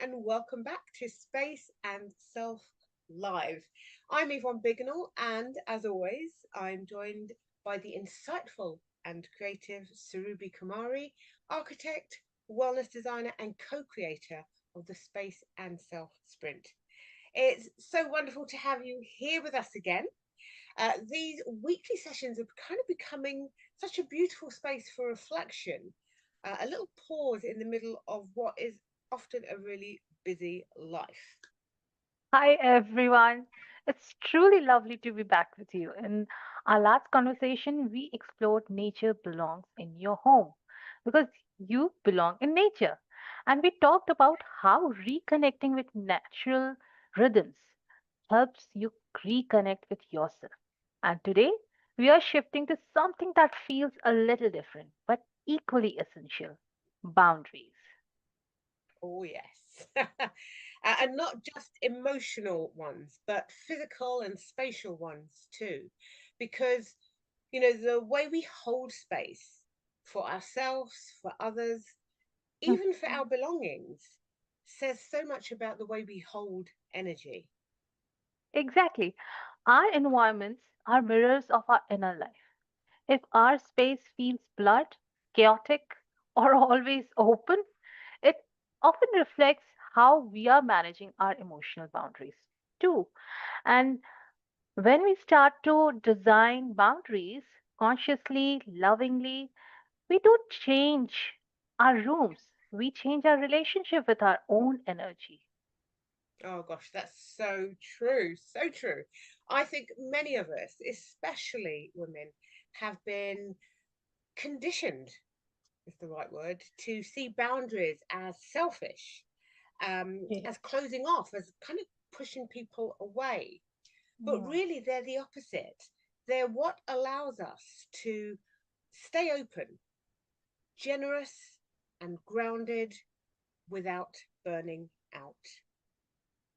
and welcome back to Space and Self Live. I'm Yvonne Bignall, and as always, I'm joined by the insightful and creative Surabhi Kumari, architect, wellness designer, and co creator of the Space and Self Sprint. It's so wonderful to have you here with us again. These weekly sessions are kind of becoming such a beautiful space for reflection, a little pause in the middle of what is often a really busy life. Hi, everyone. It's truly lovely to be back with you. In our last conversation, we explored nature belongs in your home because you belong in nature. And we talked about how reconnecting with natural rhythms helps you reconnect with yourself. And today, we are shifting to something that feels a little different but equally essential: boundaries. Oh, yes. And not just emotional ones, but physical and spatial ones too. Because, the way we hold space for ourselves, for others, even for our belongings, says so much about the way we hold energy. Exactly. Our environments are mirrors of our inner life. If our space feels blurred, chaotic, or always open, it often reflects how we are managing our emotional boundaries too. And when we start to design boundaries consciously, lovingly, we don't change our rooms, we change our relationship with our own energy. Oh gosh, that's so true. So true. I think many of us, especially women, have been conditioned, is the right word, to see boundaries as selfish, Yeah. as closing off, as kind of pushing people away. But Mm. really, they're the opposite. They're what allows us to stay open, generous, and grounded without burning out.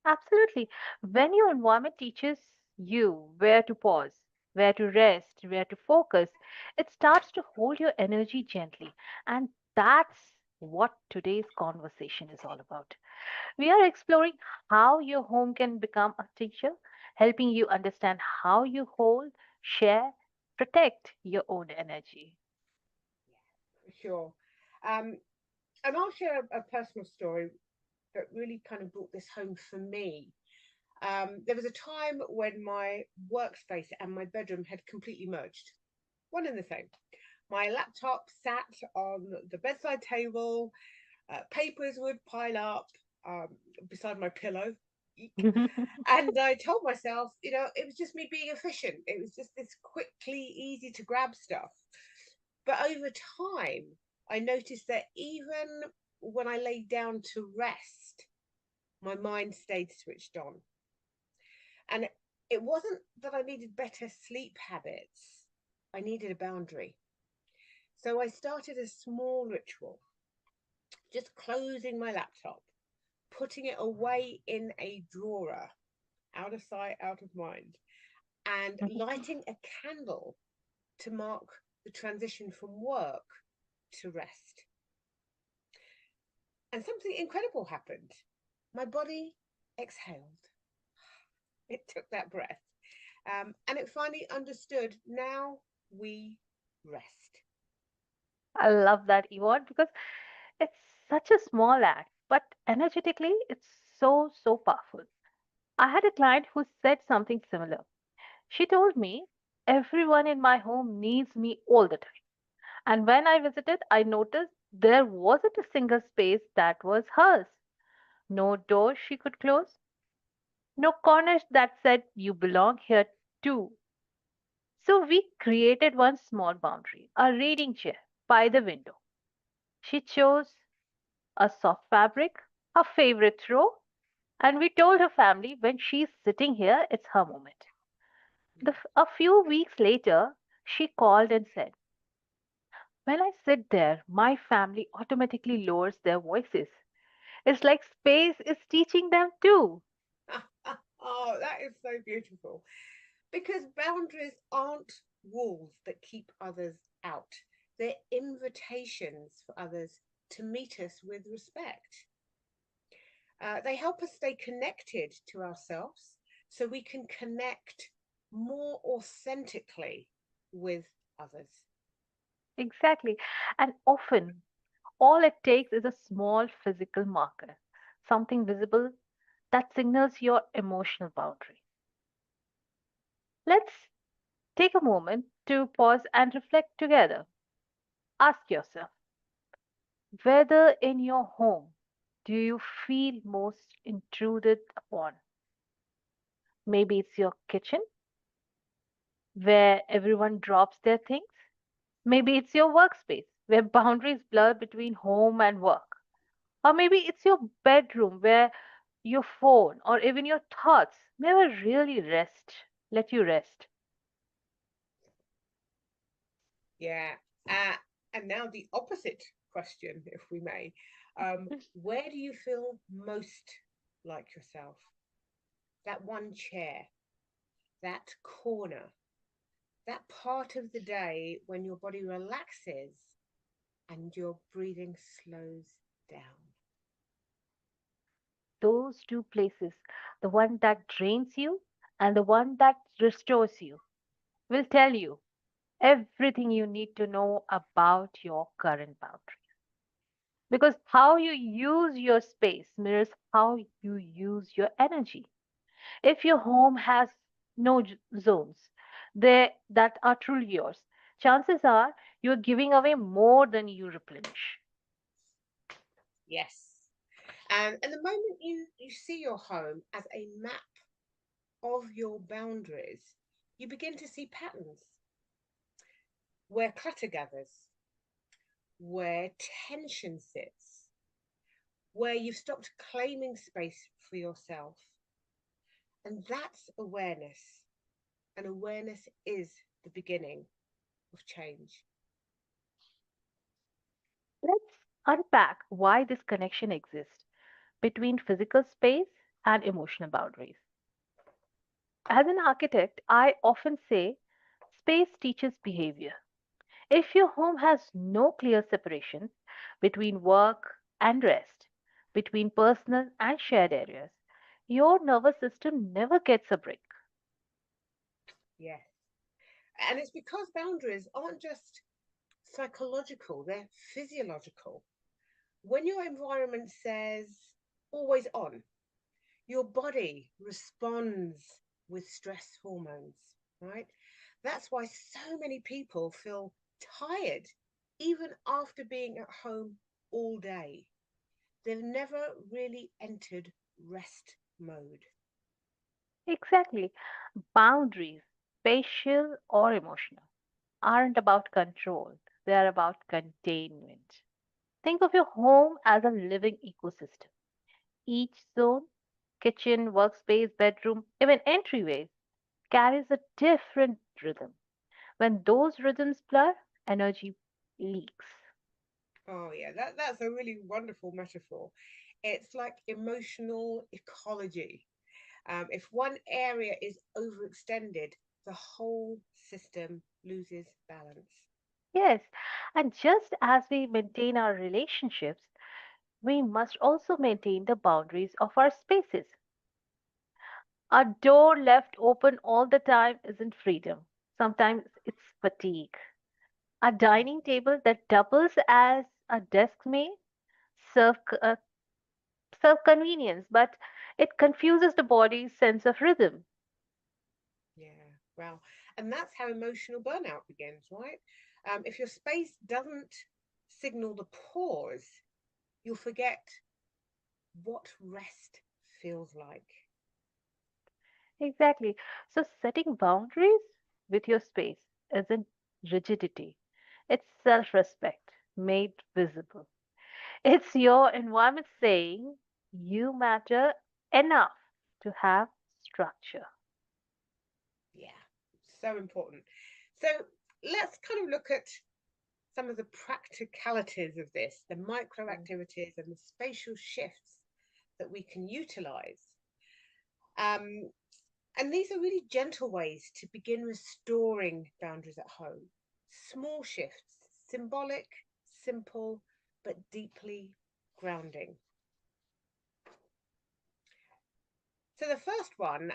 Absolutely. When your environment teaches you where to pause, where to rest, where to focus, it starts to hold your energy gently. And that's what today's conversation is all about. We are exploring how your home can become a teacher, helping you understand how you hold, share, protect your own energy. For sure. Um, and I'll share a personal story that really kind of brought this home for me. There was a time when my workspace and my bedroom had completely merged, one and the same. My laptop sat on the bedside table, papers would pile up um, beside my pillow. Eek. And I told myself, it was just me being efficient. It was just this quickly, easy to grab stuff. But over time, I noticed that even when I laid down to rest, my mind stayed switched on. And it wasn't that I needed better sleep habits, I needed a boundary. So I started a small ritual, just closing my laptop, putting it away in a drawer, out of sight, out of mind, and lighting a candle to mark the transition from work to rest. And something incredible happened. My body exhaled. It took that breath. And it finally understood now we rest. I love that, Yvonne, because it's such a small act, but energetically, it's so powerful. I had a client who said something similar. She told me, everyone in my home needs me all the time. And when I visited, I noticed there wasn't a single space that was hers. No door she could close, no corner that said, you belong here too. So we created one small boundary, a reading chair by the window. She chose a soft fabric, her favorite throw, and we told her family when she's sitting here, it's her moment. A few weeks later, she called and said, when I sit there, my family automatically lowers their voices. It's like space is teaching them too. Oh, that is so beautiful. Because boundaries aren't walls that keep others out, they're invitations for others to meet us with respect. They help us stay connected to ourselves so we can connect more authentically with others. Exactly. And often, all it takes is a small physical marker, something visible that signals your emotional boundary. Let's take a moment to pause and reflect together. Ask yourself, whether in your home do you feel most intruded upon? Maybe it's your kitchen where everyone drops their things. Maybe it's your workspace where boundaries blur between home and work. Or maybe it's your bedroom where your phone or even your thoughts never really let you rest. Yeah. And now the opposite question, if we may. Where do you feel most like yourself? That one chair, that corner, that part of the day when your body relaxes and your breathing slows down. Those two places, the one that drains you and the one that restores you, will tell you everything you need to know about your current boundary. Because how you use your space mirrors how you use your energy. If your home has no zones there that are truly yours, chances are you're giving away more than you replenish. Yes. And the moment you see your home as a map of your boundaries, you begin to see patterns where clutter gathers, where tension sits, where you've stopped claiming space for yourself. And that's awareness. And awareness is the beginning of change. Let's unpack why this connection exists between physical space and emotional boundaries. As an architect, I often say space teaches behavior. If your home has no clear separation between work and rest, between personal and shared areas, your nervous system never gets a break. Yes. And it's because boundaries aren't just psychological, they're physiological. When your environment says always on, your body responds with stress hormones, right? That's why so many people feel tired even after being at home all day. They've never really entered rest mode. Exactly. Boundaries, spatial or emotional, aren't about control, they are about containment. Think of your home as a living ecosystem. Each zone, kitchen, workspace, bedroom, even entryways, carries a different rhythm. When those rhythms blur, energy leaks. Oh, yeah, that's a really wonderful metaphor. It's like emotional ecology. If one area is overextended, the whole system loses balance. Yes, and just as we maintain our relationships, we must also maintain the boundaries of our spaces. A door left open all the time isn't freedom. Sometimes it's fatigue. A dining table that doubles as a desk may serve, uh, serve convenience, but it confuses the body's sense of rhythm. Yeah, well, and that's how emotional burnout begins, right? If your space doesn't signal the pause, you'll forget what rest feels like. Exactly. So setting boundaries with your space isn't rigidity. It's self-respect made visible. It's your environment saying you matter enough to have structure. Yeah, so important. So let's kind of look at some of the practicalities of this, the micro Mm. activities and the spatial shifts that we can utilize. Um, and these are really gentle ways to begin restoring boundaries at home. Small shifts, symbolic, simple, but deeply grounding. So the first one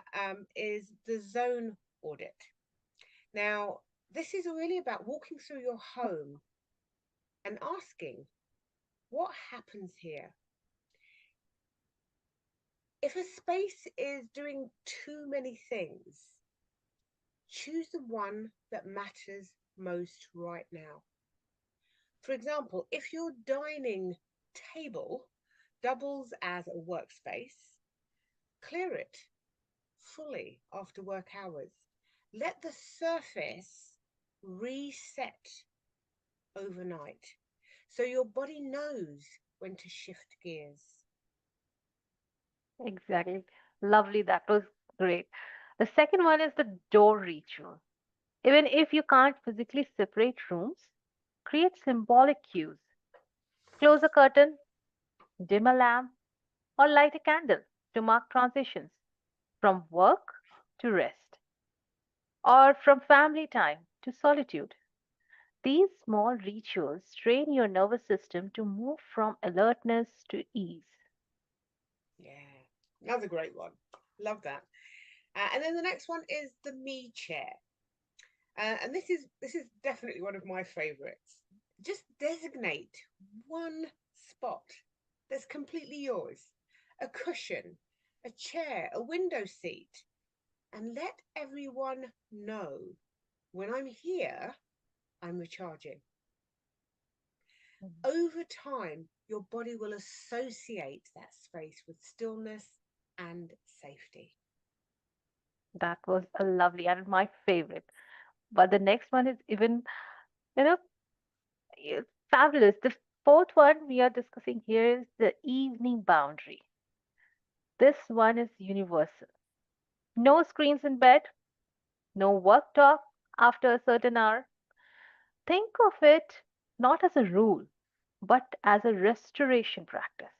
is the zone audit. Now, this is really about walking through your home and asking, what happens here? If a space is doing too many things, choose the one that matters most right now. For example, if your dining table doubles as a workspace, clear it fully after work hours. Let the surface reset overnight so your body knows when to shift gears. Exactly. Lovely. That was great. The second one is the door ritual. Even if you can't physically separate rooms, create symbolic cues. Close a curtain, dim a lamp, or light a candle to mark transitions from work to rest, or from family time to solitude. These small rituals train your nervous system to move from alertness to ease. Yeah, another great one. Love that. And then the next one is the me chair. And this is definitely one of my favorites. Just designate one spot that's completely yours, a cushion, a chair, a window seat, and let everyone know when I'm here, I'm recharging. Mhm. Over time, your body will associate that space with stillness and safety. That was a lovely and my favorite. But the next one is even, you know, fabulous. The fourth one we are discussing here is the evening boundary. This one is universal. No screens in bed, no work talk after a certain hour. Think of it not as a rule, but as a restoration practice.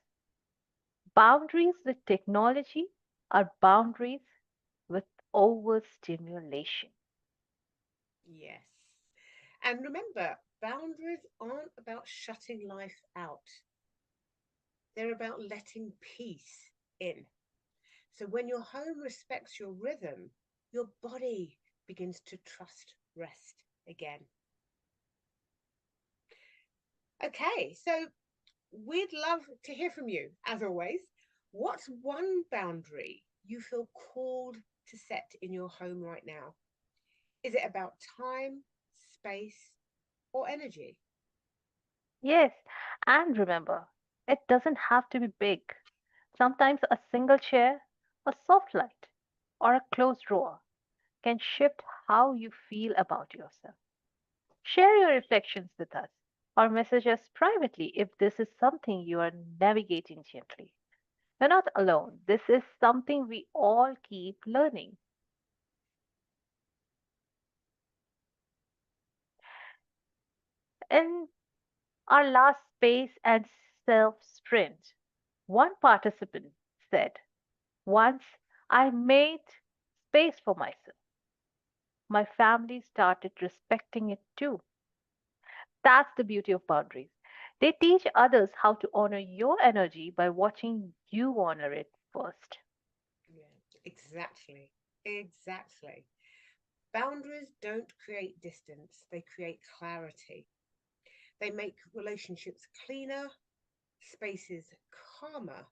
Boundaries with technology are boundaries with overstimulation. Yes. And remember, boundaries aren't about shutting life out, they're about letting peace in. So when your home respects your rhythm, your body begins to trust rest again. Okay, so we'd love to hear from you, as always. What's one boundary you feel called to set in your home right now? Is it about time, space, or energy? Yes, and remember, it doesn't have to be big. Sometimes a single chair, a soft light, or a closed drawer can shift how you feel about yourself. Share your reflections with us or message us privately if this is something you are navigating gently. You're not alone. This is something we all keep learning. In our last space and self sprint, one participant said, once I made space for myself, my family started respecting it too. That's the beauty of boundaries. They teach others how to honor your energy by watching you honor it first. Yeah, exactly. Exactly. Boundaries don't create distance, they create clarity. They make relationships cleaner, spaces calmer,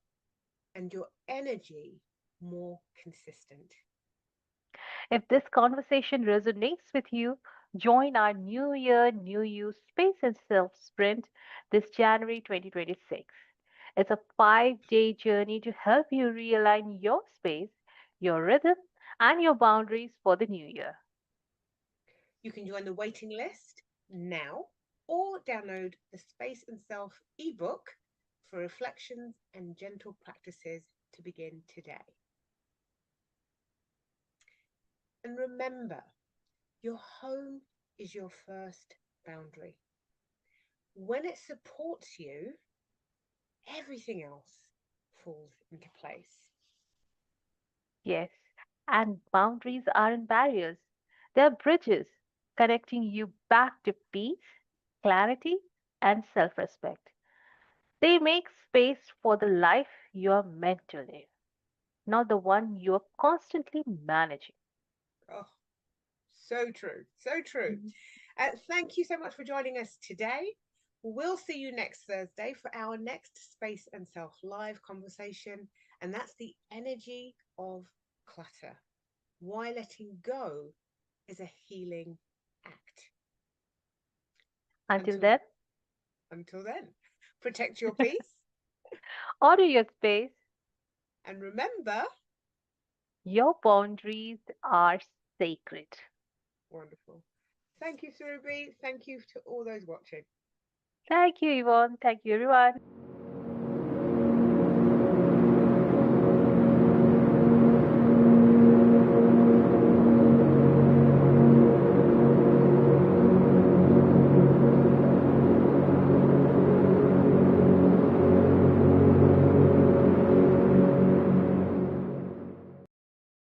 and your energy more consistent. If this conversation resonates with you, join our New Year, New You Space and Self Sprint this January 2026. It's a 5-day journey to help you realign your space, your rhythm, and your boundaries for the new year. You can join the waiting list now or download the Space and Self ebook for reflections and gentle practices to begin today. And remember, your home is your first boundary. When it supports you, everything else falls into place. Yes, and boundaries aren't barriers, they're bridges connecting you back to peace, clarity, and self respect. They make space for the life you're meant to live. not the one you're constantly managing. Oh, so true. So true. Mhm. Thank you so much for joining us today. We'll see you next Thursday for our next Space and Self live conversation. And that's the energy of clutter. Why letting go is a healing act. Until Until then, until then, protect your peace order your space. and remember, Your boundaries are sacred. wonderful. Thank you, Surabhi. Thank you to all those watching. Thank you, Yvonne. Thank you, everyone.